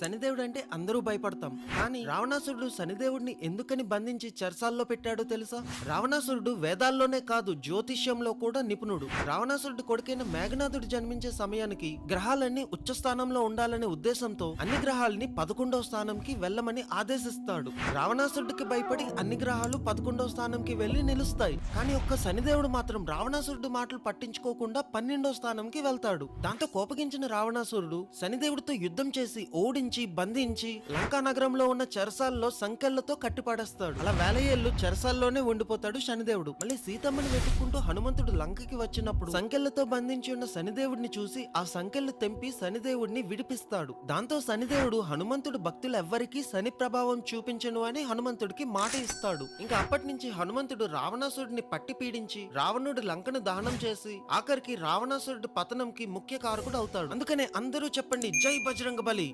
శనిదేవుడు అంటే అందరూ భయపడతాం, కానీ రావణాసురుడు శనిదేవుడిని ఎందుకని బంధించి చెరసాల్లో పెట్టాడో తెలుసా? రావణాసురుడు వేదాల్లోనే కాదు, జ్యోతిష్యంలో కూడా నిపుణుడు. రావణాసురుడు కొడుకైన మేఘనాథుడు జన్మించే సమయానికి గ్రహాలన్నీ ఉచ్చ స్థానంలో ఉండాలనే ఉద్దేశంతో అన్ని గ్రహాలని 11వ స్థానంకి వెళ్ళమని ఆదేశిస్తాడు. రావణాసురుడికి భయపడి అన్ని గ్రహాలు 11వ స్థానంకి వెళ్లి నిలుస్తాయి. కానీ ఒక్క శనిదేవుడు మాత్రం రావణాసురుడు మాటలు పట్టించుకోకుండా 12వ స్థానంకి వెళ్తాడు. దాంతో కోపగించిన రావణాసురుడు శనిదేవుడితో యుద్ధం చేసి ఓడించి బంధించి లంకా నగరంలో ఉన్న చెరసాల్లో సంకెళ్లతో కట్టిపడేస్తాడు. అలా వేల ఏళ్లు చెరసాల్లోనే ఉండిపోతాడు శనిదేవుడు. మళ్ళీ సీతమ్మని వెతుక్కుంటూ హనుమంతుడు లంకకి వచ్చినప్పుడు సంకెళ్లతో బంధించి ఉన్న శనిదేవుడిని చూసి ఆ సంకెళ్లు తెంపి శనిదేవుడిని విడిపిస్తాడు. దాంతో శనిదేవుడు హనుమంతుడు భక్తులు ఎవ్వరికీ శని ప్రభావం చూపించను అని హనుమంతుడికి మాట ఇస్తాడు. ఇంకా అప్పటి నుంచి హనుమంతుడు రావణాసురుడిని పట్టి పీడించి రావణుడి లంకను దహనం చేసి ఆఖరికి రావణాసురుడి పతనంకి ముఖ్య కారకుడు అవుతాడు. అందుకనే అందరూ చెప్పండి, జై బజరంగబలి.